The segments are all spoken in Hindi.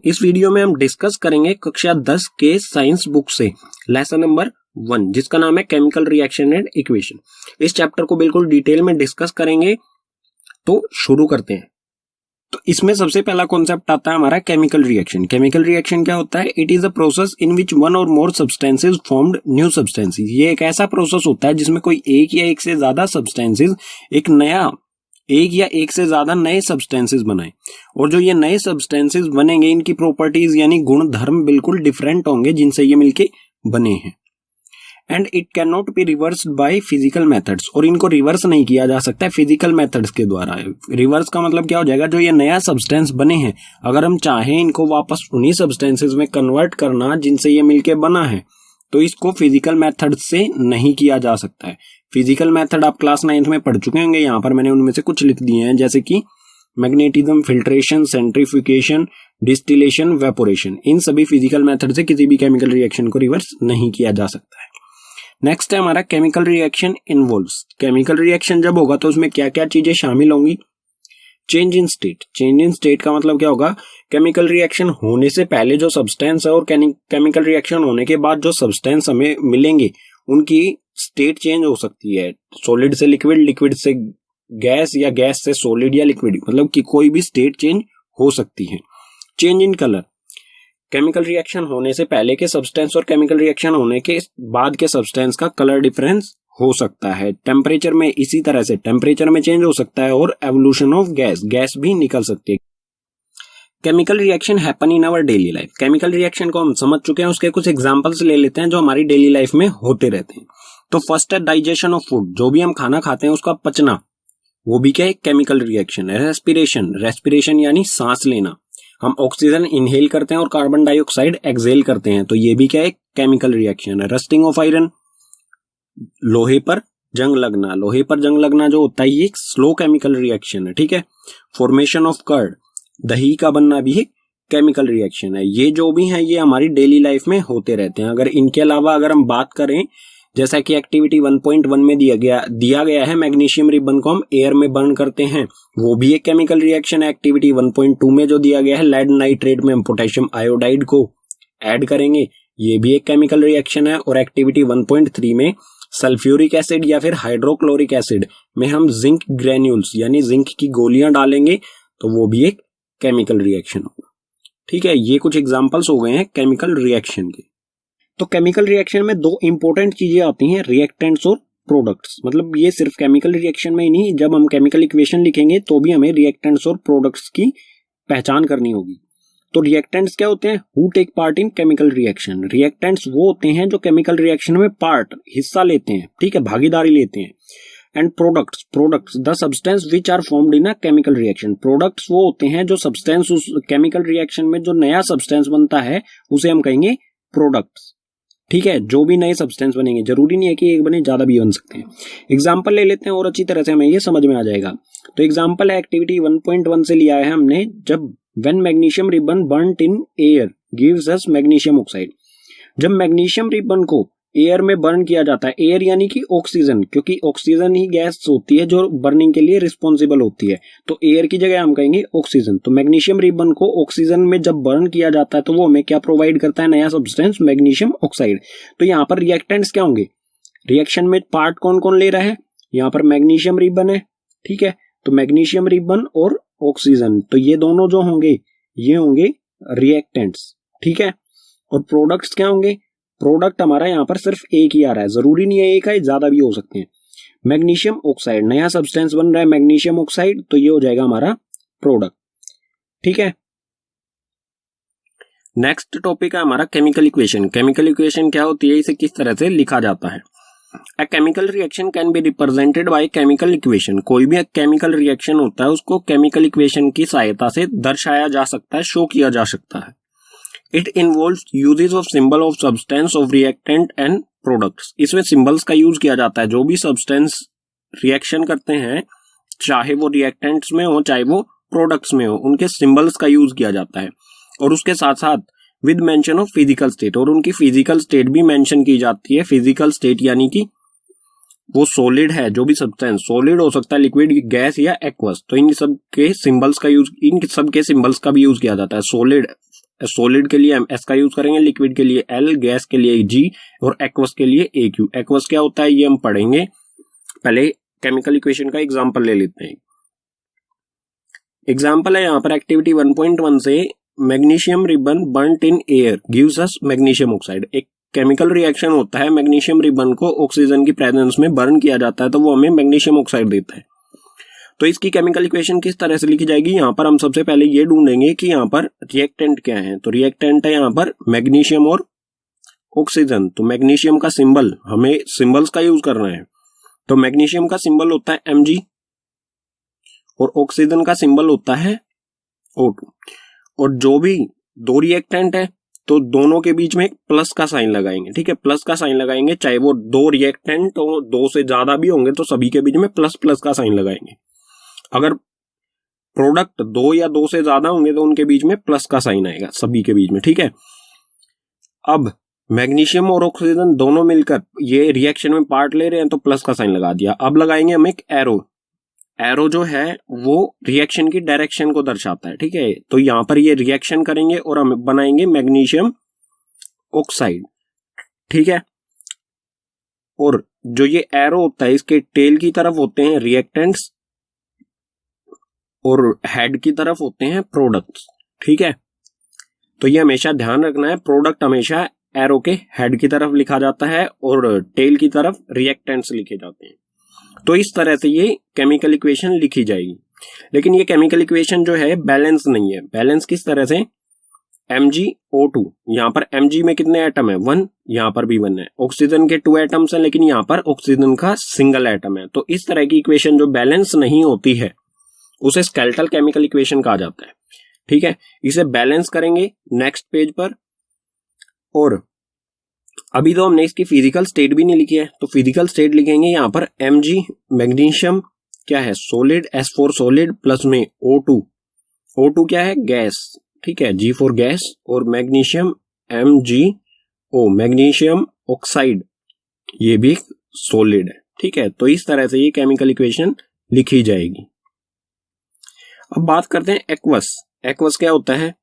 इस वीडियो में हम डिस्कस करेंगे कक्षा 10 के साइंस बुक से लेसन नंबर 1 जिसका नाम है केमिकल रिएक्शन एंड इक्वेशन। इस चैप्टर को बिल्कुल डिटेल में डिस्कस करेंगे, तो शुरू करते हैं। तो इसमें सबसे पहला कॉन्सेप्ट आता है हमारा केमिकल रिएक्शन। केमिकल रिएक्शन क्या होता है? It is a process in which one or more substances formed new substances. ये एक ऐसा प्रोसेस होता है जिसमें कोई एक या एक से ज्यादा सब्सटेंसेस एक या एक से ज्यादा नए सब्सटेंसेस बनाए, और जो ये नए सब्सटेंसेस बनेंगे इनकी प्रॉपर्टीज यानी गुण धर्म बिल्कुल डिफरेंट होंगे जिनसे ये मिलके बने हैं। And it can not be reversed by physical methods, और इनको रिवर्स नहीं किया जा सकता है फिजिकल मेथड्स के द्वारा। रिवर्स का मतलब क्या हो जाएगा? जो ये नया सब्सटेंस बने हैं, अगर हम चाहें इनको वापस उन्हीं सब्सटेंसेस में कन्वर्ट करना जिनसे ये मिलके बना है, तो इसको फिजिकल मेथड से नहीं किया जा सकता है। फिजिकल मेथड आप क्लास 9th में पढ़ चुके होंगे, यहाँ पर मैंने उनमें से कुछ लिख दिए हैं, जैसे कि magnetism, filtration, centrifugation, distillation, evaporation. इन सभी फिजिकल मेथड से किसी भी केमिकल रिएक्शन को रिवर्स नहीं किया जा सकता है। नेक्स्ट है हमारा chemical reaction involves. Chemical reaction जब होगा तो उसमें क्या क्या चीजें शामिल होंगी? Change in state. Change in state का मतलब क्या होगा? केमिकल रिएक्शन होने से पहले जो सब्सटेंस है और केमिकल रिएक्शन होने के बाद जो सब्सटेंस हमें मिलेंगे उनकी स्टेट चेंज हो सकती है। सॉलिड से लिक्विड, लिक्विड से गैस, या गैस से सॉलिड या लिक्विड, मतलब कि कोई भी स्टेट चेंज हो सकती है। Change in colour. Chemical reaction होने से पहले के सब्सटेंस और केमिकल रिएक्शन होने के बाद के सब्सटेंस का कलर डिफरेंस हो सकता है। टेम्परेचर में इसी तरह से टेम्परेचर में चेंज हो सकता है, और एवोल्यूशन ऑफ गैस, गैस भी निकल सकती है। Chemical reaction happen in our daily life. Chemical reaction को हम समझ चुके हैं, उसके कुछ एग्जांपल्स ले लेते हैं जो हमारी डेली लाइफ में होते रहते हैं। तो फर्स्ट है डाइजेशन ऑफ फूड। जो भी हम खाना खाते हैं उसका पचना, वो भी क्या है? केमिकल रिएक्शन है। रेस्पिरेशन, रेस्पिरेशन यानी सांस लेना। हम ऑक्सीजन इनहेल करते हैं और कार्बन डाइऑक्साइड एक्सहेल करते हैं, तो ये भी क्या है? केमिकल रिएक्शन है। रस्टिंग ऑफ आयरन, लोहे पर जंग लगना। लोहे पर जंग लगना जो होता है ये एक स्लो केमिकल रिएक्शन है, ठीक है। फॉर्मेशन ऑफ कर्ड, दही का बनना भी एक केमिकल रिएक्शन है। ये जो भी है ये हमारी डेली लाइफ में होते रहते हैं। अगर इनके अलावा अगर हम बात करें, जैसा कि एक्टिविटी 1.1 में दिया गया है, मैग्नीशियम रिबन को हम एयर में बर्न करते हैं, वो भी एक केमिकल रिएक्शन है। एक्टिविटी 1.2 में जो दिया गया है, लेड नाइट्रेट में हम पोटेशियम आयोडाइड को ऐड करेंगे, ये भी एक केमिकल रिएक्शन है। और एक्टिविटी 1.3 में सल्फ्यूरिक एसिड या फिर हाइड्रोक्लोरिक एसिड में हम जिंक ग्रेन्यूल्स यानी जिंक की गोलियां डालेंगे, तो वो भी एक केमिकल रिएक्शन होगा, ठीक है। ये कुछ एग्जांपल्स हो गए हैं केमिकल रिएक्शन के। तो केमिकल रिएक्शन में दो इंपॉर्टेंट चीजें आती हैं, रिएक्टेंट्स और प्रोडक्ट्स। मतलब ये सिर्फ केमिकल रिएक्शन में ही नहीं, जब हम केमिकल इक्वेशन लिखेंगे तो भी हमें रिएक्टेंट्स और प्रोडक्ट्स की पहचान करनी होगी। तो रिएक्टेंट्स क्या होते हैं? Who take part in chemical reaction. Reactants वो होते हैं जो केमिकल रिएक्शन में हिस्सा लेते हैं, ठीक है, भागीदारी लेते हैं। And products the substance which are formed in a chemical reaction. Products वो होते हैं जो सब्सटेंस उस केमिकल रिएक्शन में जो नया सब्सटेंस बनता है उसे हम कहेंगे प्रोडक्ट्स, ठीक है। जो भी नए सब्सटेंस बनेंगे, जरूरी नहीं है कि एक बने, ज्यादा भी बन सकते हैं। एग्जाम्पल ले लेते हैं और अच्छी तरह से हमें ये समझ में आ जाएगा। तो एग्जाम्पल है एक्टिविटी 1.1 से लिया है हमने, जब when magnesium ribbon burned in air gives us magnesium oxide. जब मैग्नीशियम रिबन को एयर में बर्न किया जाता है, एयर यानी कि ऑक्सीजन, क्योंकि ऑक्सीजन ही गैस होती है जो बर्निंग के लिए रिस्पॉन्सिबल होती है, तो एयर की जगह हम कहेंगे ऑक्सीजन। तो मैग्नीशियम रिबन को ऑक्सीजन में जब बर्न किया जाता है तो वो हमें क्या प्रोवाइड करता है? नया सब्सटेंस, मैग्नीशियम ऑक्साइड। तो यहाँ पर रिएक्टेंट्स क्या होंगे? रिएक्शन में पार्ट कौन कौन ले रहा है? यहाँ पर मैग्नीशियम रिबन है, ठीक है। तो मैग्नीशियम रिबन और ऑक्सीजन, तो ये दोनों जो होंगे ये होंगे रिएक्टेंट्स, ठीक है। और प्रोडक्ट्स क्या होंगे? प्रोडक्ट हमारा यहाँ पर सिर्फ एक ही आ रहा है, जरूरी नहीं है एक है, ज्यादा भी हो सकते हैं। मैग्नीशियम ऑक्साइड, नया सब्सटेंस बन रहा है मैग्नीशियम ऑक्साइड, तो ये हो जाएगा हमारा प्रोडक्ट, ठीक है। नेक्स्ट टॉपिक है हमारा केमिकल इक्वेशन। केमिकल इक्वेशन क्या होती है, इसे किस तरह से लिखा जाता है? अ chemical reaction can be represented by chemical equation. कोई भी केमिकल रिएक्शन होता है उसको केमिकल इक्वेशन की सहायता से दर्शाया जा सकता है, शो किया जा सकता है। It involves uses of symbol of substance of reactant and products. इसमें सिंबल्स का यूज किया जाता है। जो भी सब्सटेंस रिएक्शन करते हैं, चाहे वो रिएक्टेंट्स में हो चाहे वो प्रोडक्ट्स में हो, उनके सिंबल्स का यूज किया जाता है। और उसके साथ साथ with mention of physical state, और उनकी फिजिकल स्टेट भी मेंशन की जाती है। फिजिकल स्टेट यानी कि वो सॉलिड है, जो भी सब्सटेंस सॉलिड हो सकता है, लिक्विड, गैस या एक्वस, तो इन सब के सिंबल्स का यूज, इन सब के सिंबल्स का भी यूज किया जाता है। सॉलिड सॉलिड के लिए S का यूज करेंगे, लिक्विड के लिए L, गैस के लिए G और एक्वस के लिए AQ। एक्वस क्या होता है ये हम पढ़ेंगे, पहले केमिकल इक्वेशन का एग्जांपल ले लेते हैं। एग्जांपल है यहाँ पर एक्टिविटी 1.1 से magnesium ribbon burnt in air gives us magnesium oxide. एक केमिकल रिएक्शन होता है, मैग्नीशियम रिबन को ऑक्सीजन की प्रेजेंस में बर्न किया जाता है तो वो हमें मैग्नीशियम ऑक्साइड देता है। तो इसकी केमिकल इक्वेशन किस तरह से लिखी जाएगी, यहाँ पर हम सबसे पहले ये ढूंढेंगे कि यहाँ पर रिएक्टेंट क्या है। तो रिएक्टेंट है यहाँ पर मैग्नीशियम और ऑक्सीजन। तो मैग्नीशियम का सिंबल, हमें सिंबल्स का यूज करना है, तो मैग्नीशियम का सिंबल होता है Mg और ऑक्सीजन का सिंबल होता है O2। और जो भी दो रिएक्टेंट है तो दोनों के बीच में एक प्लस का साइन लगाएंगे, ठीक है, प्लस का साइन लगाएंगे, चाहे वो दो रिएक्टेंट और दो से ज्यादा भी होंगे तो सभी के बीच में प्लस प्लस का साइन लगाएंगे। अगर प्रोडक्ट दो या दो से ज्यादा होंगे तो उनके बीच में प्लस का साइन आएगा सभी के बीच में, ठीक है। अब मैग्नीशियम और ऑक्सीजन दोनों मिलकर ये रिएक्शन में पार्ट ले रहे हैं तो प्लस का साइन लगा दिया। अब लगाएंगे हम एक एरो। एरो जो है वो रिएक्शन की डायरेक्शन को दर्शाता है, ठीक है। तो यहां पर ये रिएक्शन करेंगे और हम बनाएंगे मैग्नीशियम ऑक्साइड, ठीक है। और जो ये एरो होता है इसके टेल की तरफ होते हैं रिएक्टेंट्स और हेड की तरफ होते हैं प्रोडक्ट्स, ठीक है। तो ये हमेशा ध्यान रखना है, प्रोडक्ट हमेशा एरो के हेड की तरफ लिखा जाता है और टेल की तरफ रिएक्टेंट्स लिखे जाते हैं। तो इस तरह से ये केमिकल इक्वेशन लिखी जाएगी। लेकिन ये केमिकल इक्वेशन जो है बैलेंस नहीं है। बैलेंस किस तरह से, MgO2, यहां पर Mg में कितने एटम है, 1, यहां पर भी 1 है। ऑक्सीजन के 2 एटम्स हैं लेकिन यहां पर ऑक्सीजन का सिंगल एटम है। तो इस तरह की इक्वेशन जो बैलेंस नहीं होती है उसे स्केलेटल केमिकल इक्वेशन कहा जाता है, ठीक है। इसे बैलेंस करेंगे नेक्स्ट पेज पर। और अभी तो हमने इसकी फिजिकल स्टेट भी नहीं लिखी है, तो फिजिकल स्टेट लिखेंगे यहाँ पर Mg मैग्नीशियम क्या है, solid, S for solid, plus में O2, O2 क्या है, गैस, ठीक है, G फॉर गैस, और मैग्नीशियम MgO मैग्नीशियम ऑक्साइड, ये भी सॉलिड है, ठीक है। तो इस तरह से ये केमिकल इक्वेशन लिखी जाएगी। अब बात करते हैं एक्वस। एक्वस क्या होता है,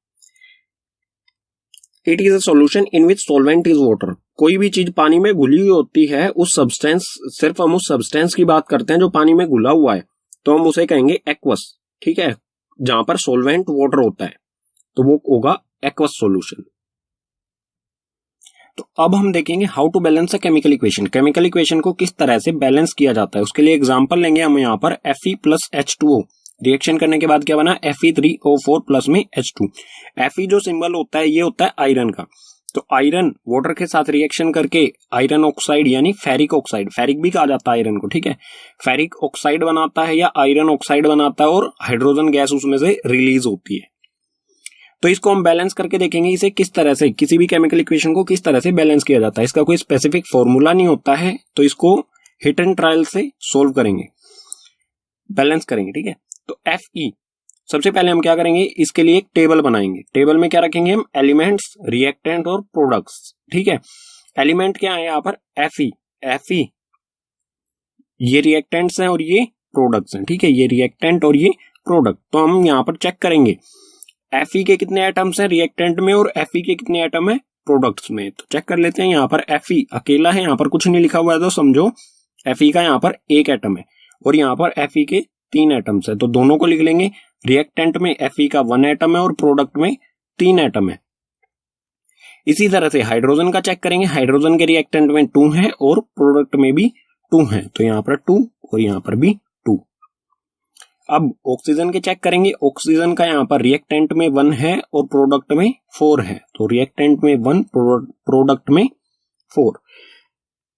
it is a solution in which solvent is water. कोई भी चीज पानी में घुली हुई होती है, उस सब्सटेंस, सिर्फ हम उस सब्सटेंस की बात करते हैं जो पानी में घुला हुआ है, तो हम उसे कहेंगे एक्वस, ठीक है। जहां पर सॉल्वेंट वाटर होता है तो वो होगा एक्वस सॉल्यूशन। तो अब हम देखेंगे how to balance a chemical equation. Chemical equation को किस तरह से बैलेंस किया जाता है, उसके लिए एग्जांपल लेंगे हम यहाँ पर Fe प्लस H2O। रिएक्शन करने के बाद क्या बना, Fe3O4 प्लस में H2। Fe जो सिंबल होता है ये होता है आयरन का। तो आयरन वाटर के साथ रिएक्शन करके आयरन ऑक्साइड यानी फेरिक ऑक्साइड, फेरिक भी कहा जाता है आयरन को, ठीक है, फेरिक ऑक्साइड बनाता है या आयरन ऑक्साइड बनाता है और हाइड्रोजन गैस उसमें से रिलीज होती है। तो इसको हम बैलेंस करके देखेंगे इसे किस तरह से, किसी भी केमिकल इक्वेशन को किस तरह से बैलेंस किया जाता है। इसका कोई स्पेसिफिक फॉर्मूला नहीं होता है, तो इसको हिट एंड ट्रायल से सोल्व करेंगे, बैलेंस करेंगे, ठीक है। तो Fe सबसे पहले हम क्या करेंगे, इसके लिए एक टेबल बनाएंगे। टेबल में क्या रखेंगे हम, एलिमेंट्स, रिएक्टेंट और प्रोडक्ट्स, ठीक है। एलिमेंट क्या है यहाँ पर, Fe ये रिएक्टेंट्स हैं और ये प्रोडक्ट्स हैं, ठीक है, ये रिएक्टेंट और ये प्रोडक्ट। तो हम यहाँ पर चेक करेंगे Fe के कितने एटम्स हैं रिएक्टेंट में और Fe के कितने एटम है प्रोडक्ट्स में। तो चेक कर लेते हैं, यहाँ पर Fe अकेला है, यहाँ पर कुछ नहीं लिखा हुआ है तो समझो Fe का यहाँ पर एक एटम है और यहाँ पर Fe के 3 एटम्स है, तो दोनों को लिख लेंगे। रिएक्टेंट में Fe का 1 एटम है और प्रोडक्ट में 3 एटम है। इसी तरह से हाइड्रोजन का चेक करेंगे, हाइड्रोजन के रिएक्टेंट में 2 है और प्रोडक्ट में भी 2 है, तो यहाँ पर 2 और यहाँ पर भी 2। अब ऑक्सीजन के चेक करेंगे, ऑक्सीजन का यहाँ पर रिएक्टेंट में 1 है और प्रोडक्ट में 4 है, तो रिएक्टेंट में 1, प्रोडक्ट में 4।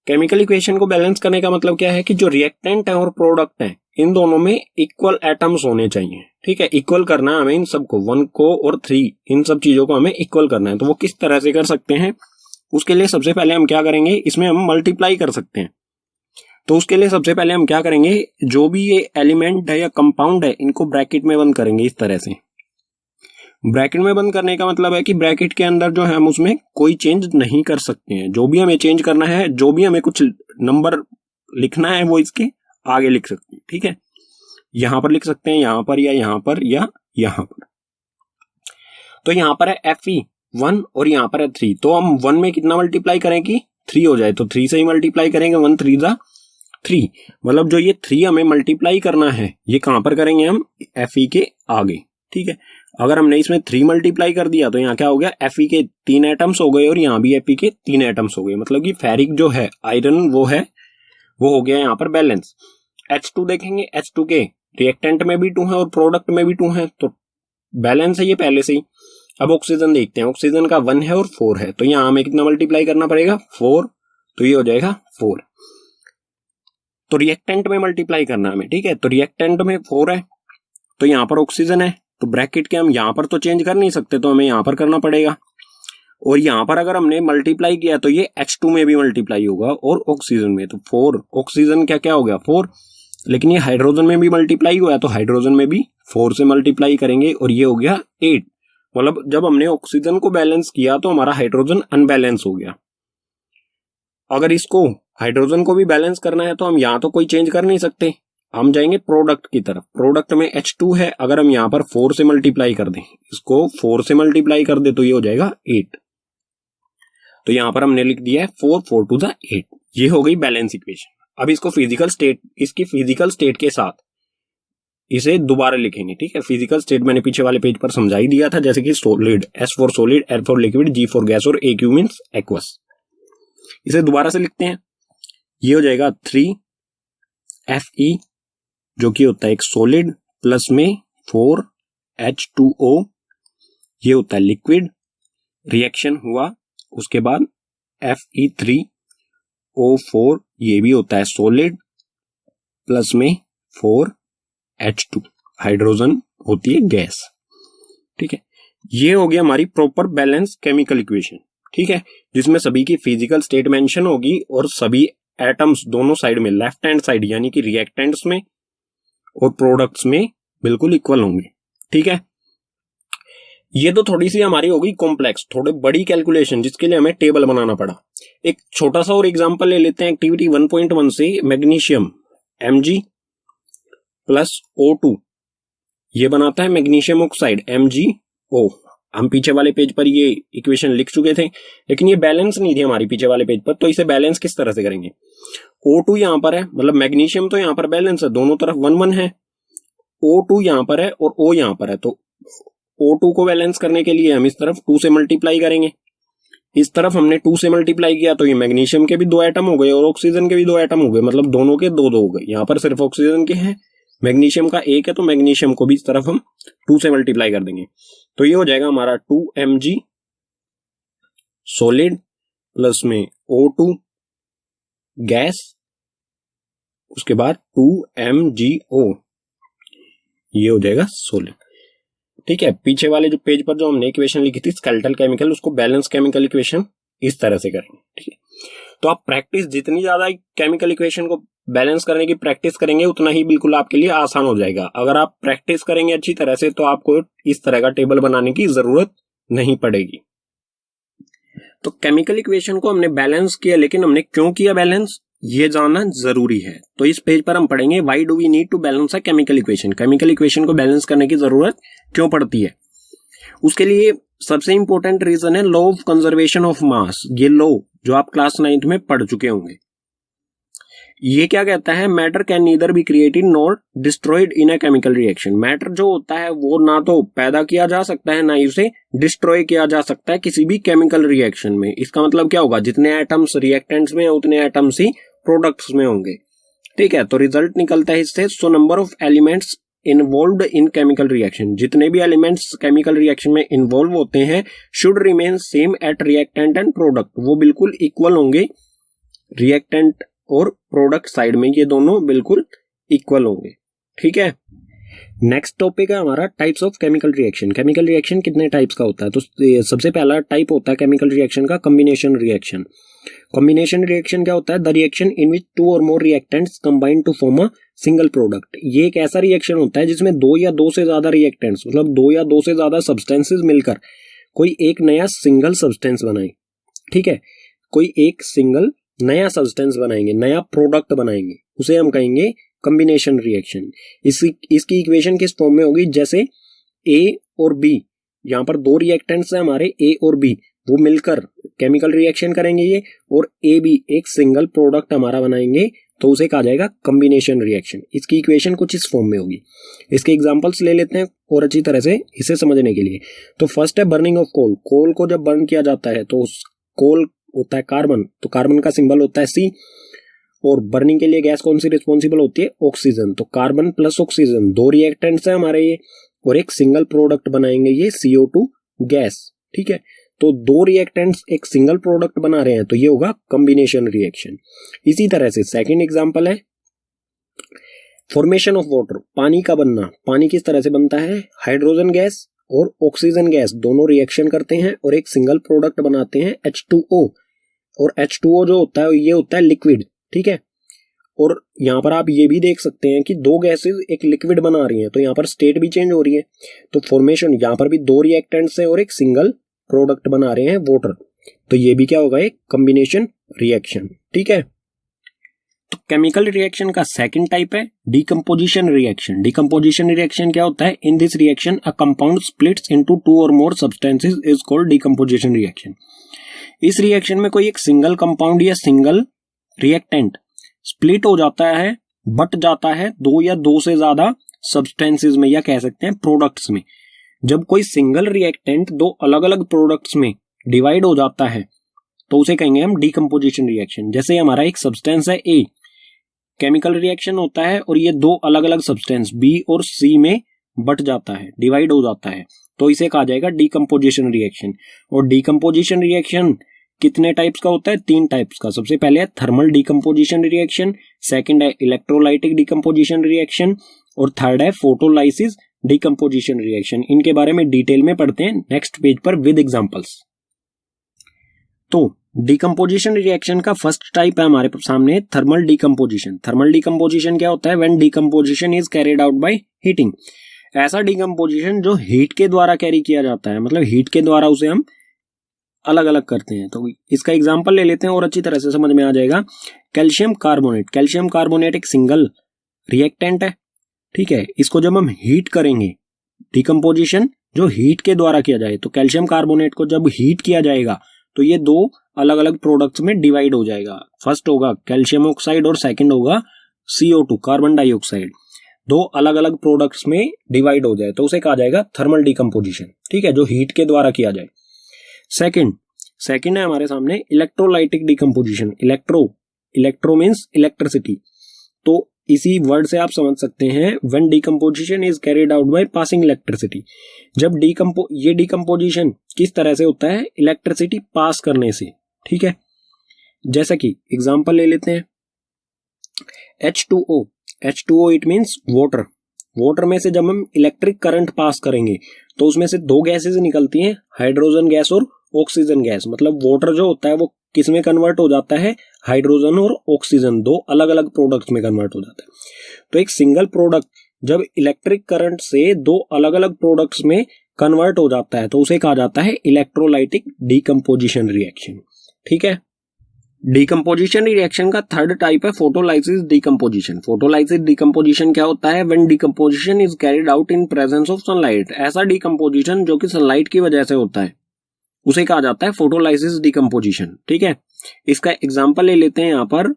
केमिकल इक्वेशन को बैलेंस करने का मतलब क्या है कि जो रिएक्टेंट है और प्रोडक्ट है इन दोनों में इक्वल एटम्स होने चाहिए, ठीक है। इक्वल करना है हमें इन सबको, 1 को और 3, इन सब चीजों को हमें इक्वल करना है। तो वो किस तरह से कर सकते हैं, उसके लिए सबसे पहले हम क्या करेंगे, इसमें हम मल्टीप्लाई कर सकते हैं। तो उसके लिए सबसे पहले हम क्या करेंगे, जो भी ये एलिमेंट है या कंपाउंड है इनको ब्रैकेट में बंद करेंगे इस तरह से। ब्रैकेट में बंद करने का मतलब है कि ब्रैकेट के अंदर जो है हम उसमें कोई चेंज नहीं कर सकते हैं। जो भी हमें चेंज करना है, जो भी हमें कुछ नंबर लिखना है वो इसके आगे लिख सकते हैं, ठीक है। यहां पर लिख सकते हैं, यहां पर या यहां पर या यहां पर। तो यहाँ पर है Fe1 और यहाँ पर है 3, तो हम 1 में कितना मल्टीप्लाई करें कि 3 हो जाए, तो 3 से ही मल्टीप्लाई करेंगे, 1 3 जा 3, मतलब जो ये 3 हमें मल्टीप्लाई करना है ये कहां पर करेंगे हम, Fe के आगे। ठीक है, अगर हमने इसमें 3 मल्टीप्लाई कर दिया तो यहाँ क्या हो गया, Fe के 3 एटम्स हो गए और यहाँ भी Fe के 3 एटम्स हो गए, मतलब कि फेरिक जो है आयरन वो हो गया यहाँ पर बैलेंस। H2 देखेंगे, H2 के रिएक्टेंट में भी 2 है और प्रोडक्ट में भी 2 है, तो बैलेंस है ये पहले से ही। अब ऑक्सीजन देखते हैं, ऑक्सीजन का 1 है और 4 है, तो यहाँ हमें कितना मल्टीप्लाई करना पड़ेगा, 4, तो ये हो जाएगा 4। तो रिएक्टेंट में मल्टीप्लाई करना हमें, ठीक है, तो रिएक्टेंट में 4 है, तो यहाँ पर ऑक्सीजन है, तो ब्रैकेट के हम यहाँ पर तो चेंज कर नहीं सकते, तो हमें यहाँ पर करना पड़ेगा। और यहाँ पर अगर हमने मल्टीप्लाई किया तो ये H2 में भी मल्टीप्लाई होगा और ऑक्सीजन में, तो 4 ऑक्सीजन क्या क्या हो गया 4, लेकिन ये हाइड्रोजन में भी मल्टीप्लाई हुआ है, तो हाइड्रोजन में भी 4 से मल्टीप्लाई करेंगे और ये हो गया 8। मतलब जब हमने ऑक्सीजन को बैलेंस किया तो हमारा हाइड्रोजन अनबैलेंस हो गया। अगर इसको हाइड्रोजन को भी बैलेंस करना है तो हम यहाँ तो कोई चेंज कर नहीं सकते, हम जाएंगे प्रोडक्ट की तरफ। प्रोडक्ट में H2 है, अगर हम यहाँ पर 4 से मल्टीप्लाई कर दें, इसको 4 से मल्टीप्लाई कर दे तो ये हो जाएगा 8। तो यहाँ पर हमने लिख दिया है 4 4 टू द 8, ये हो गई बैलेंस इक्वेशन। अब इसको फिजिकल स्टेट, इसकी फिजिकल स्टेट के साथ इसे दोबारा लिखेंगे। ठीक है, फिजिकल स्टेट मैंने पीछे वाले पेज पर समझा ही दिया था, जैसे कि solid, S for solid, R for liquid, G for gas और AQ मींस एक्वस। इसे दोबारा से लिखते हैं, ये हो जाएगा 3Fe जो कि होता है एक सोलिड, प्लस में 4H2O ये होता है लिक्विड, रिएक्शन हुआ उसके बाद Fe3O4 ये भी होता है सोलिड, प्लस में 4H2 हाइड्रोजन होती है गैस। ठीक है, ये हो गया हमारी प्रॉपर बैलेंस केमिकल इक्वेशन। ठीक है, जिसमें सभी की फिजिकल स्टेट मेंशन होगी और सभी एटम्स दोनों साइड में, लेफ्ट हैंड साइड यानी कि रिएक्टेंट्स में और प्रोडक्ट्स में बिल्कुल इक्वल होंगे। ठीक है, ये तो थोड़ी सी हमारी होगी कॉम्प्लेक्स, थोड़ी बड़ी कैलकुलेशन, जिसके लिए हमें टेबल बनाना पड़ा। एक छोटा सा और एग्जांपल ले लेते हैं एक्टिविटी 1.1 से। मैग्नीशियम Mg प्लस O2 ये बनाता है मैग्नीशियम ऑक्साइड MgO। हम पीछे वाले पेज पर ये इक्वेशन लिख चुके थे, लेकिन ये बैलेंस नहीं थी हमारी पीछे वाले पेज पर, तो इसे बैलेंस किस तरह से करेंगे। O2 यहां पर है, मतलब मैग्नीशियम तो यहां पर बैलेंस है, दोनों तरफ 1 1 है। O2 यहां पर है और O यहां पर है, तो O2 को बैलेंस करने के लिए हम इस तरफ 2 से मल्टीप्लाई करेंगे। इस तरफ हमने 2 से मल्टीप्लाई किया तो ये मैग्नीशियम के भी 2 एटम हो गए और ऑक्सीजन के भी 2 एटम हो गए, मतलब दोनों के 2 2 हो गए। यहाँ पर सिर्फ ऑक्सीजन के हैं, मैग्नीशियम का 1 है, तो मैग्नीशियम को भी इस तरफ हम 2 से मल्टीप्लाई कर देंगे, तो ये हो जाएगा हमारा 2Mg सॉलिड प्लस में O2 गैस, उसके बाद 2MgO ये हो जाएगा सॉलिड। ठीक है, पीछे वाले जो पेज पर जो हमने इक्वेशन लिखी थी स्केलेटल केमिकल, उसको बैलेंस केमिकल इक्वेशन इस तरह से करेंगे। ठीक है, तो आप प्रैक्टिस जितनी ज्यादा केमिकल इक्वेशन को बैलेंस करने की प्रैक्टिस करेंगे उतना ही बिल्कुल आपके लिए आसान हो जाएगा। अगर आप प्रैक्टिस करेंगे अच्छी तरह से तो आपको इस तरह का टेबल बनाने की जरूरत नहीं पड़ेगी। तो केमिकल इक्वेशन को हमने बैलेंस किया, लेकिन हमने क्यों किया बैलेंस ये जानना जरूरी है। तो इस पेज पर हम पढ़ेंगे why do we need to balance a chemical equation, chemical equation को बैलेंस करने की जरूरत क्यों पड़ती है। उसके लिए सबसे इंपॉर्टेंट रीजन है law of conservation of mass. ये लॉ जो आप क्लास 9th में पढ़ चुके होंगे, ये क्या कहता है, matter can neither be created nor destroyed in a chemical reaction. Matter जो होता है वो ना तो पैदा किया जा सकता है ना ही उसे डिस्ट्रॉय किया जा सकता है किसी भी केमिकल रिएक्शन में। इसका मतलब क्या होगा, जितने एटम्स रिएक्टेंट्स में उतने एटम्स ही प्रोडक्ट्स में होंगे। ठीक है, तो रिजल्ट निकलता है इससे, so number of elements involved in chemical reaction, जितने भी एलिमेंट्स केमिकल रिएक्शन में इन्वॉल्व होते हैं should remain same at reactant and product, वो बिल्कुल इक्वल होंगे रिएक्टेंट और प्रोडक्ट साइड में, ये दोनों बिल्कुल इक्वल होंगे। ठीक है, नेक्स्ट टॉपिक है हमारा types of chemical reaction. Chemical reaction कितने टाइप्स का होता है, तो सबसे पहला टाइप होता है केमिकल रिएक्शन का कॉम्बिनेशन रिएक्शन। कॉम्बिनेशन रिएक्शन क्या होता है, the reaction in which 2 or more reactants combine to form a single product. ये एक ऐसा रिएक्शन होता है जिसमें 2 या 2 से ज्यादा रिएक्टेंट्स, मतलब 2 या 2 से ज्यादा सब्सटेंसेस मिलकर कोई एक नया सिंगल सब्सटेंस बनाए। ठीक है, कोई एक सिंगल नया सब्सटेंस बनाएंगे, नया प्रोडक्ट बनाएंगे, उसे हम कहेंगे कॉम्बिनेशन रिएक्शन। इसकी इक्वेशन किस फॉर्म में होगी, जैसे A और B यहाँ पर दो रिएक्टेंट्स है हमारे ए और बी, वो मिलकर केमिकल रिएक्शन करेंगे ये, और ए बी एक सिंगल प्रोडक्ट हमारा बनाएंगे, तो उसे कहा जाएगा कॉम्बिनेशन रिएक्शन। इसकी इक्वेशन कुछ इस फॉर्म में होगी। इसके एग्जांपल्स ले लेते हैं और अच्छी तरह से इसे समझने के लिए। तो फर्स्ट है बर्निंग ऑफ कोल। कोल को जब बर्न किया जाता है तो उस कोल होता है कार्बन, तो कार्बन का सिंबल होता है सी, और बर्निंग के लिए गैस कौन सी रिस्पॉन्सिबल होती है, ऑक्सीजन। तो कार्बन प्लस ऑक्सीजन दो रिएक्टेंट्स है हमारे ये, और एक सिंगल प्रोडक्ट बनाएंगे ये CO2 गैस। ठीक है, तो दो रिएक्टेंट्स एक सिंगल प्रोडक्ट बना रहे हैं, तो ये होगा कॉम्बिनेशन रिएक्शन। इसी तरह से सेकंड एग्जांपल है फॉर्मेशन ऑफ वाटर, पानी का बनना। पानी किस तरह से बनता है, हाइड्रोजन गैस और ऑक्सीजन गैस दोनों रिएक्शन करते हैं और एक सिंगल प्रोडक्ट बनाते हैं H2O, और H2O जो होता है ये होता है लिक्विड। ठीक है, और यहाँ पर आप ये भी देख सकते हैं कि दो गैसेस एक लिक्विड बना रही हैं, तो यहाँ पर स्टेट भी चेंज हो रही है। तो फॉर्मेशन यहाँ पर भी दो रिएक्टेंट्स हैं और एक सिंगल प्रोडक्ट बना रहे हैं वाटर, तो ये भी क्या होगा, एक कॉम्बिनेशन रिएक्शन। ठीक है, तो केमिकल रिएक्शन का सेकंड टाइप है डीकंपोजिशन रिएक्शन। डीकंपोजिशन रिएक्शन क्या होता है, in this reaction a compound splits into 2 or more substances is called decomposition reaction. इस रिएक्शन में कोई एक सिंगल कंपाउंड या सिंगल रिएक्टेंट स्प्लिट हो जाता है, बट जाता है दो या दो से ज्यादा सब्सटेंसेस में, या कह सकते हैं प्रोडक्ट्स में। जब कोई सिंगल रिएक्टेंट दो अलग अलग प्रोडक्ट्स में डिवाइड हो जाता है तो उसे कहेंगे हम डीकंपोजिशन रिएक्शन। जैसे हमारा एक सब्सटेंस है ए, केमिकल रिएक्शन होता है और ये दो अलग अलग सब्सटेंस बी और सी में बट जाता है, डिवाइड हो जाता है, तो इसे कहा जाएगा डीकंपोजिशन रिएक्शन। और डीकंपोजिशन रिएक्शन कितने टाइप्स का होता है, 3 टाइप्स का। सबसे पहले है थर्मल डीकंपोजिशन रिएक्शन, सेकंड है इलेक्ट्रोलाइटिक डीकंपोजिशन रिएक्शन, और थर्ड है फोटोलाइसिस डीकंपोजिशन रिएक्शन। इनके बारे में डिटेल में पढ़ते हैं नेक्स्ट पेज पर विद एग्जांपल्स। तो डीकंपोजिशन रिएक्शन का फर्स्ट टाइप है हमारे सामने थर्मल डीकंपोजिशन। थर्मल डीकंपोजिशन क्या होता है, when decomposition is carried out by heating. ऐसा डीकंपोजिशन जो हीट के द्वारा कैरी किया जाता है, मतलब हीट के द्वारा उसे हम अलग अलग करते हैं। तो इसका एग्जांपल ले लेते हैं और अच्छी तरह से समझ में आ जाएगा। Calcium carbonate. कैल्शियम कार्बोनेट एक सिंगल रिएक्टेंट है। ठीक है, इसको जब हम हीट करेंगे, डीकंपोजिशन जो हीट के द्वारा किया जाए, तो कैल्शियम कार्बोनेट को जब हीट किया जाएगा तो ये दो अलग अलग प्रोडक्ट्स में डिवाइड हो जाएगा। फर्स्ट होगा कैल्शियम ऑक्साइड और सेकंड होगा CO2 कार्बन डाइऑक्साइड। दो अलग अलग प्रोडक्ट्स में डिवाइड हो जाए तो उसे कहा जाएगा थर्मल डीकंपोजिशन। ठीक है, जो हीट के द्वारा किया जाए। सेकंड है हमारे सामने electrolytic decomposition. Electro means electricity, तो इसी वर्ड से आप समझ सकते हैं when decomposition is carried out by passing electricity. जब ये डीकंपोजिशन किस तरह से होता है, इलेक्ट्रिसिटी पास करने से। ठीक है, जैसा कि एग्जांपल ले लेते हैं H2O it means water. Water में से जब हम इलेक्ट्रिक करंट पास करेंगे तो उसमें से दो गैसेस निकलती हैं, हाइड्रोजन गैस और ऑक्सीजन गैस। मतलब वाटर जो होता है वो किस में कन्वर्ट हो जाता है, हाइड्रोजन और ऑक्सीजन, दो अलग अलग प्रोडक्ट्स में कन्वर्ट हो जाता है। तो एक सिंगल प्रोडक्ट जब इलेक्ट्रिक करंट से दो अलग अलग प्रोडक्ट्स में कन्वर्ट हो जाता है तो उसे कहा जाता है इलेक्ट्रोलाइटिक डीकंपोजिशन रिएक्शन। ठीक है, डीकंपोजिशन रिएक्शन का थर्ड टाइप है फोटोलाइसिस डीकंपोजिशन। फोटोलाइसिस डीकंपोजिशन क्या होता है, when decomposition is carried out in presence of sunlight. ऐसा डीकंपोजिशन जो कि सनलाइट की वजह से होता है उसे कहा जाता है फोटोलाइसिस डीकंपोजिशन। ठीक है, इसका एग्जांपल ले लेते हैं यहाँ पर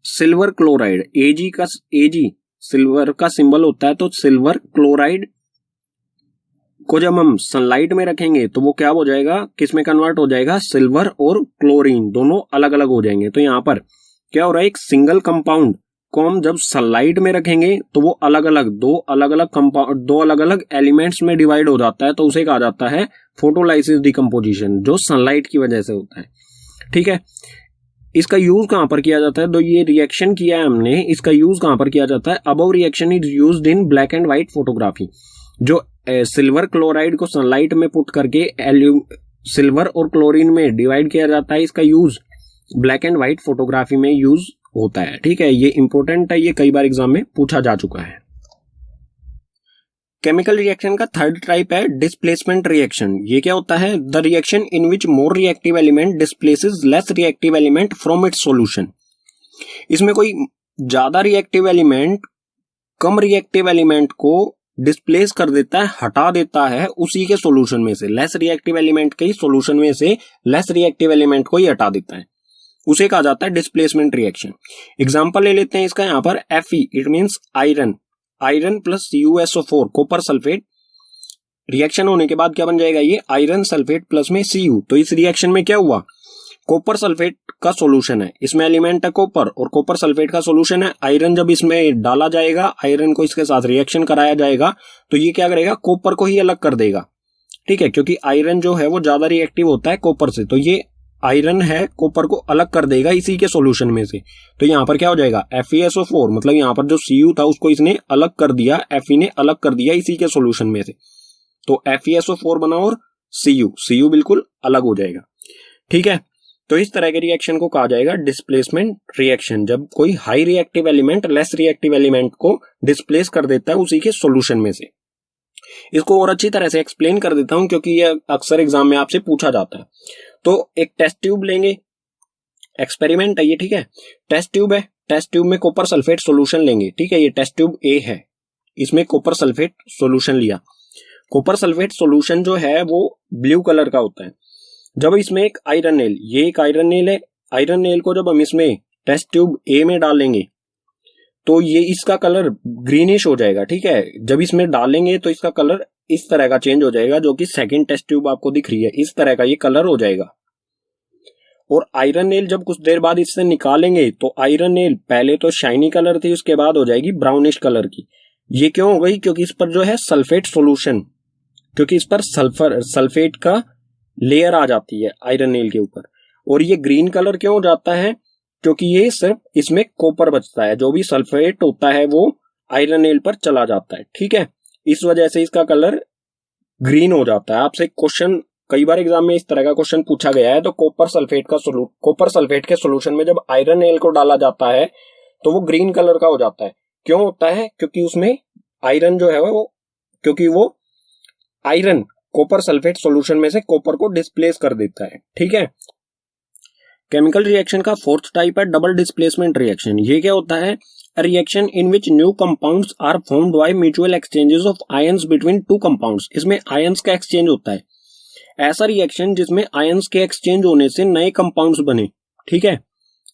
सिल्वर क्लोराइड। Ag सिल्वर का सिंबल होता है, तो सिल्वर क्लोराइड को जब हम सनलाइट में रखेंगे तो वो क्या हो जाएगा, किस में कन्वर्ट हो जाएगा, सिल्वर और क्लोरीन दोनों अलग अलग हो जाएंगे। तो यहाँ पर क्या हो रहा है, एक सिंगल कंपाउंड को हम जब सनलाइट में रखेंगे तो वो दो अलग अलग एलिमेंट्स में डिवाइड हो जाता है, तो उसे कहा जाता है फोटोलाइसिस डीकंपोजिशन, जो सनलाइट की वजह से होता है। ठीक है, इसका यूज कहां पर किया जाता है, तो ये रिएक्शन किया है हमने, इसका यूज कहां पर किया जाता है, above reaction is used in black and white photography. जो सिल्वर क्लोराइड को सनलाइट में पुट करके सिल्वर और क्लोरीन में डिवाइड किया जाता है, इसका use black and white photography में यूज होता है। ठीक है, ये इंपॉर्टेंट है, ये कई बार एग्जाम में पूछा जा चुका है। केमिकल रिएक्शन का थर्ड टाइप है डिस्प्लेसमेंट रिएक्शन। ये क्या होता है, the reaction in which more reactive element displaces less reactive element from its solution. इसमें कोई ज्यादा रिएक्टिव एलिमेंट कम रिएक्टिव एलिमेंट को डिस्प्लेस कर देता है, हटा देता है उसी के सॉल्यूशन में से, लेस रिएक्टिव एलिमेंट के सॉल्यूशन में से लेस रिएक्टिव एलिमेंट को ही हटा देता है, उसे कहा जाता है डिस्प्लेसमेंट रिएक्शन। एग्जांपल ले लेते हैं इसका यहाँ पर Fe, it means iron, iron plus CuSO4 copper sulphate, reaction होने के बाद क्या बन जाएगा ये आयरन सल्फेट प्लस में Cu। तो इस रिएक्शन में क्या हुआ, कॉपर सल्फेट का सॉल्यूशन है, इसमें एलिमेंट है कॉपर और कॉपर सल्फेट का सॉल्यूशन है आयरन। जब इसमें डाला जाएगा, आयरन को इसके साथ रिएक्शन कराया जाएगा तो ये क्या करेगा, कॉपर को ही अलग कर देगा, ठीक है, क्योंकि आयरन जो है वो ज्यादा रिएक्टिव होता है कॉपर से, तो ये आयरन है कॉपर को अलग कर देगा इसी के सॉल्यूशन में से। तो यहाँ पर क्या हो जाएगा FeSO4, मतलब यहाँ पर जो Cu था उसको इसने अलग कर दिया, Fe ने अलग कर दिया इसी के सॉल्यूशन में से, तो FeSO4 बना और Cu बिल्कुल अलग हो जाएगा, ठीक है। तो इस तरह के रिएक्शन को कहा जाएगा डिस्प्लेसमेंट रिएक्शन, जब कोई high reactive element less reactive element को डिस्प्लेस कर देता है उसी के सॉल्यूशन में से। इसको और अच्छी तरह से एक्सप्लेन कर देता हूं क्योंकि यह अक्सर एग्जाम में आपसे पूछा जाता है। तो एक टेस्ट ट्यूब लेंगे, एक्सपेरिमेंट है ये, ठीक है, टेस्ट ट्यूब है, टेस्ट ट्यूब में कॉपर सल्फेट सॉल्यूशन लेंगे, ठीक है, ये टेस्ट ट्यूब A है, इसमें कॉपर सल्फेट सॉल्यूशन लिया। कॉपर सल्फेट सॉल्यूशन जो है वो ब्लू कलर का होता है। जब इसमें एक आयरन नेल, ये एक आयरन नेल है, आयरन नेल को जब हम इसमें टेस्ट ट्यूब A में डालेंगे तो ये इसका कलर ग्रीनिश हो जाएगा, ठीक है। जब इसमें डालेंगे तो इसका कलर इस तरह का चेंज हो जाएगा, जो कि सेकंड टेस्ट ट्यूब आपको दिख रही है, इस तरह का ये कलर हो जाएगा। और आयरन नेल जब कुछ देर बाद इससे निकालेंगे तो आयरन नेल पहले तो शाइनी कलर थी, उसके बाद हो जाएगी ब्राउनिश कलर की। ये क्यों हो गई, क्योंकि इस पर जो है सल्फेट सॉल्यूशन, क्योंकि इस पर सल्फेट का लेयर आ जाती है आयरन नेल के ऊपर। और ये ग्रीन कलर क्यों हो जाता है, क्योंकि ये सिर्फ इसमें कॉपर बचता है, जो भी सल्फेट होता है वो आयरन नेल पर चला जाता है, ठीक है, इस वजह से इसका कलर ग्रीन हो जाता है। आपसे क्वेश्चन कई बार एग्जाम में इस तरह का क्वेश्चन पूछा गया है, तो कॉपर सल्फेट के सॉल्यूशन में जब आयरन नेल को डाला जाता है तो वो ग्रीन कलर का हो जाता है। क्यों होता है, क्योंकि उसमें आयरन जो है क्योंकि वो आयरन कॉपर सल्फेट सॉल्यूशन में से कॉपर को डिस्प्लेस कर देता है, ठीक है। केमिकल रिएक्शन का फोर्थ टाइप है डबल डिस्प्लेसमेंट रिएक्शन। ये क्या होता है, a reaction in which new compounds are formed by mutual exchanges of ions between two compounds। इसमें ions का exchange होता है, ऐसा रिएक्शन जिसमें ions के exchange होने से नए compounds बने, ठीक है,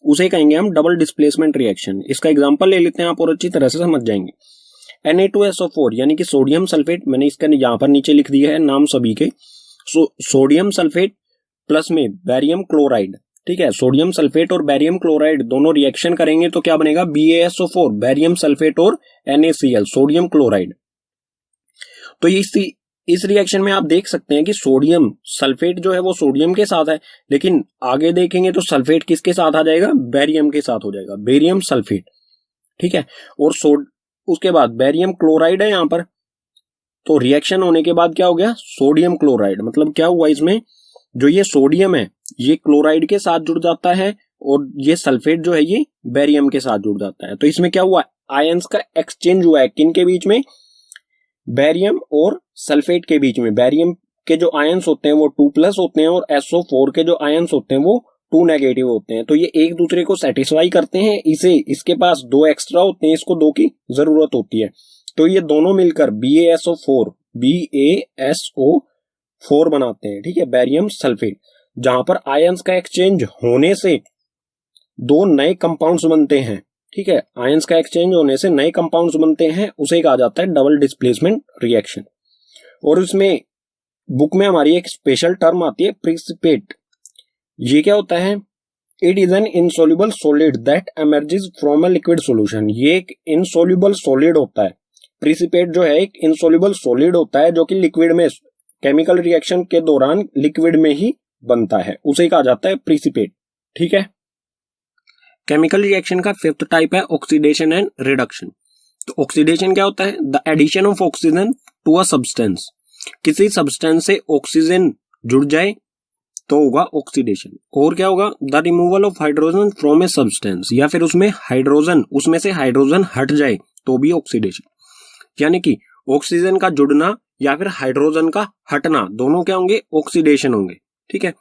उसे कहेंगे हम डबल डिस्प्लेसमेंट रिएक्शन। इसका एग्जांपल ले लेते हैं आप और अच्छी तरह से समझ जाएंगे। Na2SO4 यानी कि सोडियम सल्फेट, मैंने इसका यहाँ पर नीचे लिख दिया है नाम सभी के, सोडियम सल्फेट प्लस में बैरियम क्लोराइड, ठीक है, सोडियम सल्फेट और बैरियम क्लोराइड दोनों रिएक्शन करेंगे तो क्या बनेगा BaSO4, बैरियम सल्फेट और NaCl, सोडियम क्लोराइड। तो इस रिएक्शन में आप देख सकते हैं कि सोडियम सल्फेट जो है वो सोडियम के साथ है, लेकिन आगे देखेंगे तो सल्फेट किसके साथ आ जाएगा, बैरियम के साथ हो जाएगा, बैरियम सल्फेट, ठीक है। और उसके बाद बैरियम क्लोराइड है यहाँ पर, तो रिएक्शन होने के बाद क्या हो गया, सोडियम क्लोराइड। मतलब क्या हुआ, इसमें जो ये सोडियम है ये क्लोराइड के साथ जुड़ जाता है और ये सल्फेट जो है ये बैरियम के साथ जुड़ जाता है। तो इसमें क्या हुआ, आयंस का एक्सचेंज हुआ है, किन के बीच में, बैरियम और सल्फेट के बीच में। बैरियम के जो आयंस होते हैं वो 2+ होते हैं और SO4 के जो आयंस होते हैं वो 2 नेगेटिव होते हैं। तो ये एक दूसरे को सेटिस्फाई करते हैं, इसके पास 2 एक्स्ट्रा होते हैं, इसको 2 की जरूरत होती है, तो ये दोनों मिलकर BaSO4 बनाते हैं, ठीक है, बैरियम सल्फेट, जहां पर आयंस का एक्सचेंज होने से 2 नए कंपाउंड्स बनते हैं, ठीक है, आयंस का एक्सचेंज होने से नए कंपाउंड्स बनते हैं, उसे कहा जाता है डबल डिस्प्लेसमेंट रिएक्शन। और उसमें बुक में हमारी एक स्पेशल टर्म आती है प्रिसिपेट। ये क्या होता है, it is an insoluble solid that emerges from a liquid solution. ये एक इनसोल्यूबल सॉलिड होता है, प्रिसिपेट जो है एक इनसोल्यूबल सॉलिड होता है जो कि लिक्विड में, केमिकल रिएक्शन के दौरान लिक्विड में ही बनता है, उसे कहा जाता है प्रिसिपेट, ठीक है। केमिकल रिएक्शन का फिफ्थ टाइप है ऑक्सीडेशन एंड रिडक्शन। तो ऑक्सीडेशन क्या होता है, the addition of oxygen to a substance. किसी सब्सटेंस से ऑक्सीजन जुड़ जाए तो होगा ऑक्सीडेशन। और क्या होगा, the removal of hydrogen from a substance, या फिर उसमें से हाइड्रोजन हट जाए तो भी ऑक्सीडेशन। यानी कि ऑक्सीजन का जुड़ना या फिर हाइड्रोजन का हटना, दोनों क्या होंगे, ऑक्सीडेशन होंगे, ठीक है।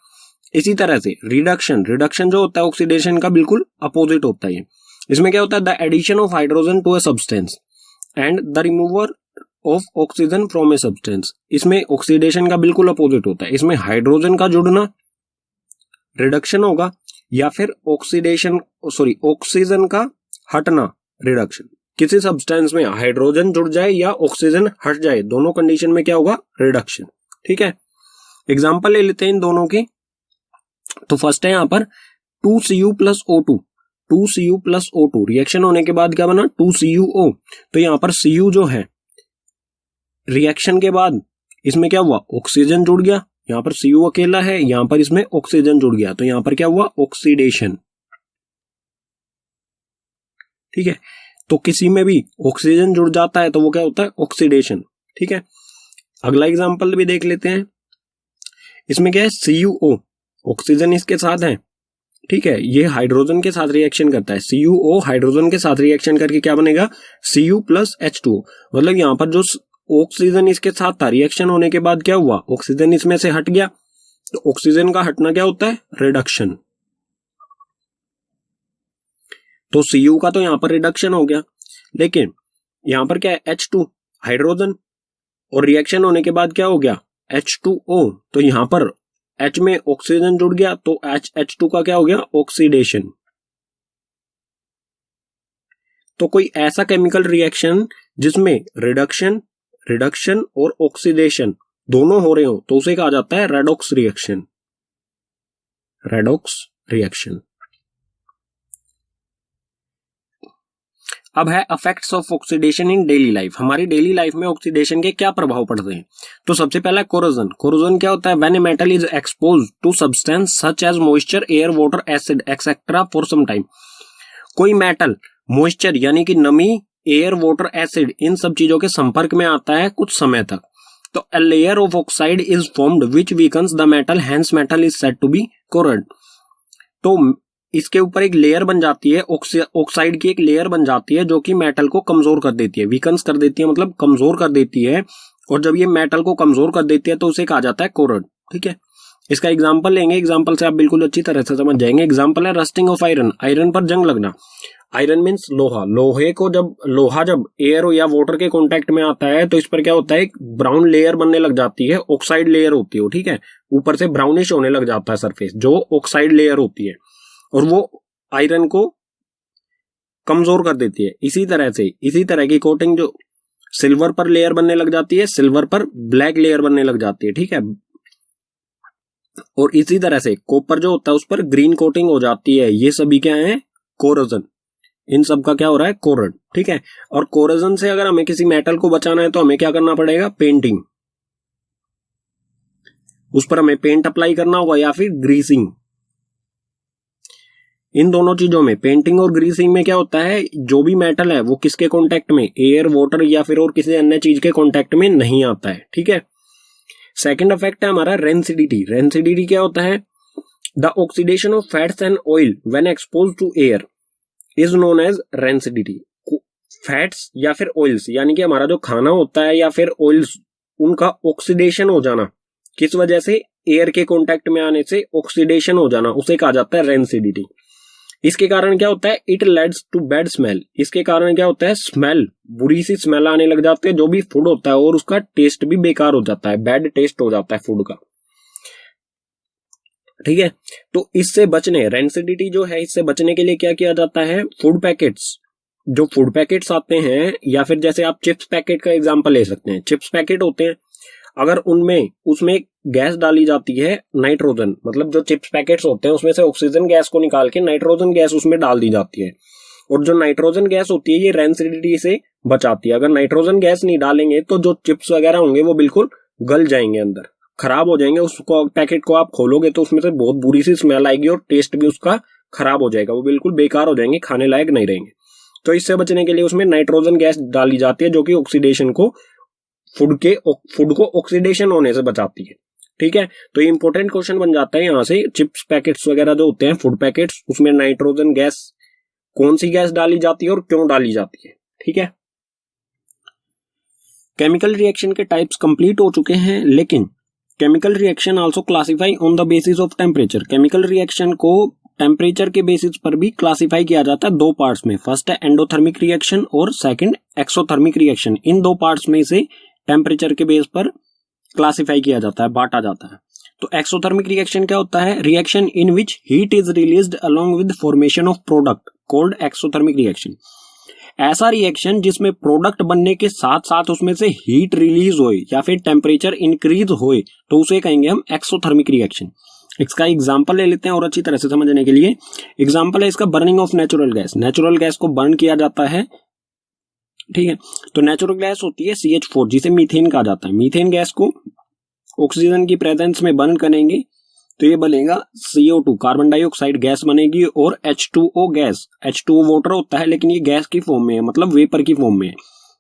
इसी तरह से रिडक्शन जो होता है ऑक्सीडेशन का बिल्कुल अपोजिट होता है। इसमें क्या होता है, the addition of hydrogen to a substance and the removal of oxygen from a substance, इसमें ऑक्सीडेशन का बिल्कुल अपोजिट होता है, इसमें हाइड्रोजन का जुड़ना रिडक्शन होगा या फिर ऑक्सीजन का हटना रिडक्शन। किसी सब्सटेंस में हाइड्रोजन जुड़ जाए या ऑक्सीजन हट जाए, दोनों कंडीशन में क्या होगा, रिडक्शन। ठीक है, एग्जांपल ले लेते हैं इन दोनों की। तो फर्स्ट है यहां पर 2Cu plus O2, 2Cu plus O2 reaction होने के बाद क्या बना, 2CuO। तो यहां पर Cu जो है रिएक्शन के बाद इसमें क्या हुआ, ऑक्सीजन जुड़ गया, यहां पर Cu अकेला है, यहां पर इसमें ऑक्सीजन जुड़ गया, तो यहां पर क्या हुआ, ऑक्सीडेशन। ठीक है, तो किसी में भी ऑक्सीजन जुड़ जाता है तो वो क्या होता है, ऑक्सीडेशन। ठीक है, अगला एग्जांपल भी देख लेते हैं। इसमें क्या है, CuO, ऑक्सीजन इसके साथ है, ठीक है, ये हाइड्रोजन के साथ रिएक्शन करता है, CuO हाइड्रोजन के साथ रिएक्शन करके क्या बनेगा, Cu प्लस H2O। मतलब यहां पर जो ऑक्सीजन इसके साथ था, रिएक्शन होने के बाद क्या हुआ, ऑक्सीजन इसमें से हट गया, तो ऑक्सीजन का हटना क्या होता है, रिडक्शन। तो Cu का तो यहां पर रिडक्शन हो गया, लेकिन यहां पर क्या है, H2 हाइड्रोजन, और रिएक्शन होने के बाद क्या हो गया, H2O। तो यहां पर H में ऑक्सीजन जुड़ गया, तो H2 का क्या हो गया, ऑक्सीडेशन। तो कोई ऐसा केमिकल रिएक्शन जिसमें रिडक्शन और ऑक्सीडेशन दोनों हो रहे हो, तो उसे कहा जाता है रेडॉक्स रिएक्शन, रेडॉक्स रिएक्शन। अब है effects of oxidation in daily life. हमारी डेली लाइफ में ऑक्सीडेशन के क्या प्रभाव पड़ते हैं। तो सबसे पहला कोरोजन। कोरोजन क्या होता है, when a metal is exposed to substance such as moisture, air, water, acid etcetera for some time. कोई मेटल मॉइस्चर यानी कि नमी, एयर, वाटर, एसिड, इन सब चीजों के संपर्क में आता है कुछ समय तक, तो a layer of oxide is formed which weakens the metal, hence metal is said to be corrode. तो इसके ऊपर एक लेयर बन जाती है, ऑक्साइड की एक लेयर बन जाती है जो कि मेटल को कमजोर कर देती है, वीकन्स कर देती है मतलब कमजोर कर देती है, और जब ये मेटल को कमजोर कर देती है तो उसे कहा जाता है कोरोड। ठीक है, इसका एग्जांपल लेंगे, एग्जांपल से आप बिल्कुल अच्छी तरह से समझ जाएंगे। एग्जांपल है रस्टिंग ऑफ आयरन, आयरन पर जंग लगना। आयरन मीन्स लोहा, लोहा जब एयर या वाटर के कांटेक्ट में आता है तो इस पर क्या होता है, एक ब्राउन लेयर बनने लग जाती है, ऑक्साइड लेयर होती है। ठीक है, ऊपर से ब्राउनिश होने लग जाता है सरफेस, जो ऑक्साइड लेयर होती है, और वो आयरन को कमजोर कर देती है। इसी तरह की कोटिंग जो सिल्वर पर लेयर बनने लग जाती है, सिल्वर पर ब्लैक लेयर बनने लग जाती है। ठीक है, और इसी तरह से कॉपर जो होता है उस पर ग्रीन कोटिंग हो जाती है। ये सभी क्या है, कोरोजन। इन सब का क्या हो रहा है, कोरोड। ठीक है, और कोरोजन से अगर हमें किसी मेटल को बचाना है तो हमें क्या करना पड़ेगा, पेंटिंग, उस पर हमें पेंट अप्लाई करना होगा या फिर ग्रीसिंग। इन दोनों चीजों में, पेंटिंग और ग्रीसिंग में क्या होता है, जो भी मेटल है वो किसके कांटेक्ट में, एयर, वाटर या फिर और किसी अन्य चीज के कांटेक्ट में नहीं आता है। ठीक है, सेकंड इफेक्ट है हमारा रेंसिडिटी। रेंसिडिटी क्या होता है, the oxidation of fats and oil when exposed to air is known as rancidity. Fats या फिर ऑयल्स, यानी कि हमारा जो खाना होता है या फिर ऑयल्स, उनका ऑक्सीडेशन हो जाना, किस वजह से, एयर के कांटेक्ट में आने से ऑक्सीडेशन हो जाना, उसे कहा जाता है रेंसिडिटी। इसके कारण क्या होता है, it leads to bad smell. इसके कारण क्या होता है, स्मेल, बुरी सी स्मेल आने लग जाती है जो भी फूड होता है, और उसका टेस्ट भी बेकार हो जाता है, बैड टेस्ट हो जाता है फूड का। ठीक है, तो इससे बचने, रेंसिडिटी जो है, इससे बचने के लिए क्या किया जाता है, फूड पैकेट्स, जो फूड पैकेट्स आते हैं, या फिर जैसे आप चिप्स पैकेट का एग्जांपल ले सकते हैं। चिप्स पैकेट होते हैं, अगर उसमें गैस डाली जाती है नाइट्रोजन, मतलब जो चिप्स पैकेट्स होते हैं उसमें से ऑक्सीजन गैस को निकाल के नाइट्रोजन गैस उसमें डाल दी जाती है, और जो नाइट्रोजन गैस होती है ये रेंसिडिटी से बचाती है। अगर नाइट्रोजन गैस नहीं डालेंगे तो जो चिप्स वगैरह होंगे वो बिल्कुल गल जाएंगे, अंदर खराब हो जाएंगे। उसको पैकेट को आप खोलोगे तो उसमें से बहुत बुरी सी स्मेल आएगी और टेस्ट भी उसका खराब हो जाएगा, वो बिल्कुल बेकार हो जाएंगे, खाने लायक नहीं रहेंगे। तो इससे बचने के लिए उसमें नाइट्रोजन गैस डाली जाती है जो कि ऑक्सीडेशन को, फूड को ऑक्सीडेशन होने से बचाती है। ठीक है, तो ये इंपॉर्टेंट क्वेश्चन बन जाता है यहां से, चिप्स पैकेट्स वगैरह जो होते हैं, फूड पैकेट्स, उसमें नाइट्रोजन गैस, कौन सी गैस डाली जाती है और क्यों डाली जाती है। ठीक है, केमिकल रिएक्शन के टाइप्स कंप्लीट हो चुके हैं, लेकिन chemical reaction also classify on the basis of temperature. Chemical reaction को टेम्परेचर के बेसिस पर भी क्लासिफाई किया जाता है दो पार्ट्स में। फर्स्ट है एंडोथर्मिक रिएक्शन और सेकंड एक्सोथर्मिक रिएक्शन। इन दो पार्ट्स में से टेम्परेचर के बेस पर क्लासिफाई किया जाता है, बांटा जाता है। तो एक्सोथर्मिक रिएक्शन क्या होता है? Reaction in which heat is released along with formation of product called exothermic reaction. ऐसा रिएक्शन जिसमें प्रोडक्ट बनने के साथ साथ उसमें से हीट रिलीज होए या फिर टेम्परेचर इंक्रीज होए तो उसे कहेंगे हम एक्सोथर्मिक रिएक्शन। इसका एग्जांपल ले लेते हैं और अच्छी तरह से समझने के लिए। एग्जांपल है इसका burning of natural gas. Natural gas को बर्न किया जाता है, ठीक है। तो नेचुरल गैस होती है CH4 जिसे मीथेन कहा जाता है। मीथेन गैस को ऑक्सीजन की प्रेजेंस में बर्न करेंगे तो ये बनेगा CO2 कार्बन डाइऑक्साइड गैस बनेगी और H2O गैस। H2O वाटर होता है लेकिन ये गैस की फॉर्म में है, मतलब वेपर की फॉर्म में है।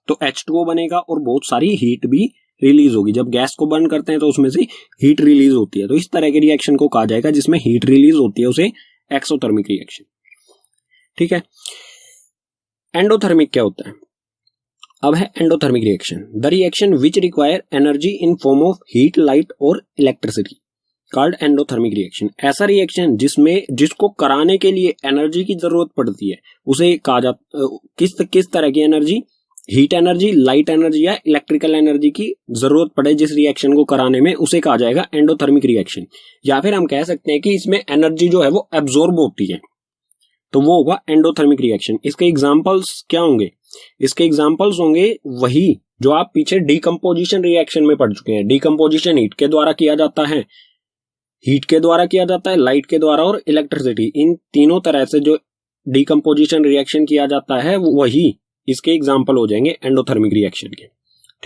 तो H2O बनेगा और बहुत सारी हीट भी रिलीज होगी। जब गैस को बर्न करते हैं तो उसमें से हीट रिलीज होती है। तो इस तरह के रिएक्शन को कहा जाएगा जिसमें हीट रिलीज होती है, उसे एक्सोथर्मिक रिएक्शन, ठीक है। एंडोथर्मिक क्या होता है? अब है endothermic reaction, the reaction which require energy in form of heat, light और इलेक्ट्रिसिटी कॉल्ड एंडोथर्मिक रिएक्शन। ऐसा रिएक्शन जिसको कराने के लिए एनर्जी की जरूरत पड़ती है उसे कहा जाता, किस तरह की energy? Heat energy, light energy या इलेक्ट्रिकल एनर्जी की जरूरत पड़े जिस रिएक्शन को कराने में, उसे कहा जाएगा एंडोथर्मिक रिएक्शन। या फिर हम कह सकते हैं कि इसमें एनर्जी जो है वो एब्जॉर्ब होती है, तो वो होगा एंडोथर्मिक रिएक्शन। इसके एग्जांपल्स क्या होंगे? इसके एग्जांपल्स होंगे वही जो आप पीछे डीकंपोजिशन रिएक्शन में पढ़ चुके हैं। डीकंपोजिशन हीट के द्वारा किया जाता है, हीट के द्वारा किया जाता है, लाइट के द्वारा और इलेक्ट्रिसिटी, इन तीनों तरह से जो डीकंपोजिशन रिएक्शन किया जाता है वही इसके एग्जांपल हो जाएंगे एंडोथर्मिक रिएक्शन के।